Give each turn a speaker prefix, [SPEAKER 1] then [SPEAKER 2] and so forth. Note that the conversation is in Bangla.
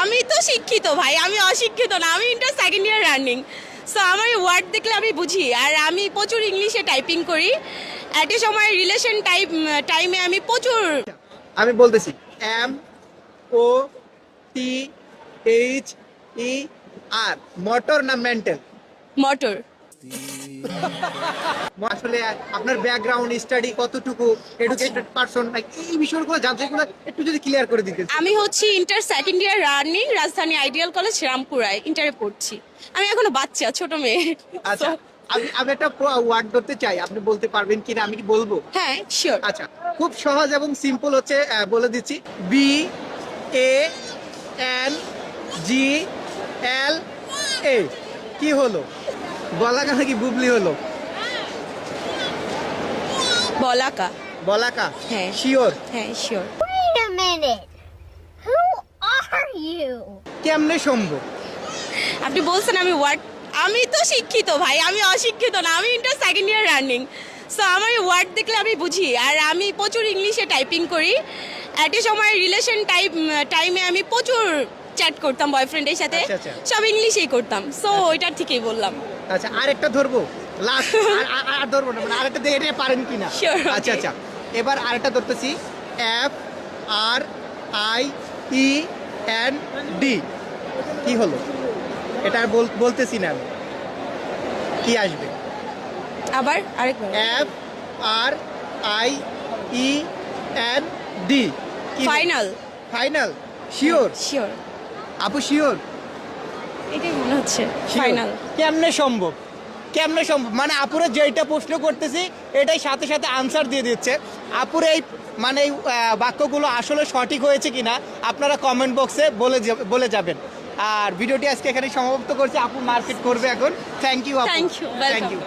[SPEAKER 1] আমি তো শিক্ষিত ভাই, আমি অশিক্ষিত না, আমি inter second year running. So আমার ওয়ার্ড দেখলে আমি বুঝি, আর আমি প্রচুর ইংলিশে টাইপিং করি। অ্যাট এ সময় রিলেশন টাইমে আমি প্রচুর।
[SPEAKER 2] আমি বলতেছি M O T H E R, motor না মেন্টাল?
[SPEAKER 1] মোটর।
[SPEAKER 2] আসলে আপনার ব্যাকগ্রাউন্ড স্টাডি কতটুকু, এডুকেটেড পারসন, এই বিষয়গুলো জানতে গেলে একটু যদি ক্লিয়ার করে দিতেন।
[SPEAKER 1] আমি হচ্ছি ইন্টার সেকেন্ড ইয়ার রানিং, রাজধানী আইডিয়াল কলেজ রামপুরায় ইন্টারে পড়ছি। আমি এখনো বাচ্চা, ছোট মেয়ে।
[SPEAKER 2] আচ্ছা, আমি একটা ওয়ার্ড ধরতে চাই, আপনি বলতে পারবেন কিনা? আমি কি বলবো?
[SPEAKER 1] হ্যাঁ, শিওর।
[SPEAKER 2] আচ্ছা, খুব সহজ এবং সিম্পল হচ্ছে, বলে দিচ্ছি। বি এ এন জি এল এ। কি হলো? বলাকা নাকি বুবলি হলো?
[SPEAKER 1] বলাকা।
[SPEAKER 2] বলাকা?
[SPEAKER 1] হ্যাঁ।
[SPEAKER 2] শিওর?
[SPEAKER 1] হ্যাঁ, sure.
[SPEAKER 3] Wait a minute. Who are you?
[SPEAKER 2] কেমনে সম্ভব?
[SPEAKER 1] আপনি বলছেন আমি ওয়ার্ড, আমি তো শিক্ষিত ভাই, আমি অশিক্ষিত না, আমি inter second year running. So আমার ওয়ার্ড দেখলে আমি বুঝি, আর আমি প্রচুর ইংলিশে টাইপিং করি। অ্যাট এ সময় রিলেশন টাইমে আমি প্রচুর চ্যাট করতাম বয়ফ্রেন্ডের সাথে।
[SPEAKER 2] আচ্ছা, আচ্ছা।
[SPEAKER 1] সব ইংলিশেই করতাম। সো ওইটার থেকেই বললাম।
[SPEAKER 2] আচ্ছা, আরেকটা ধরবো, লাস্ট। আর ধরবো না, মানে আরেকটা দেখে এটা পারেন কিনা।
[SPEAKER 1] Sure, okay.
[SPEAKER 2] আচ্ছা আচ্ছা, এবার আরেকটা ধরতেছি। F R I E N D. কি হলো? এটা আর বলতেছি না আমি। কি আসবে?
[SPEAKER 1] আবার আরেকবার।
[SPEAKER 2] F R I E N D.
[SPEAKER 1] Final.
[SPEAKER 2] Final? Sure?
[SPEAKER 1] Sure,
[SPEAKER 2] আপু শিওর?
[SPEAKER 1] এটাই মনে হচ্ছে ফাইনাল।
[SPEAKER 2] কেমনে সম্ভব? কেমনে সম্ভব? মানে আপুরে যেটা প্রশ্ন করতেছি এটাই সাথে সাথে আনসার দিয়ে দিচ্ছে। আপুর এই মানে এই বাক্যগুলো আসলে সঠিক হয়েছে কিনা আপনারা কমেন্ট বক্সে বলে যাবেন। আর ভিডিওটি আজকে এখানে সমাপ্ত করছি। আপু মার্কেট করবে এখন। থ্যাংক ইউ আপু।
[SPEAKER 1] Thank you, welcome.
[SPEAKER 2] Thank you.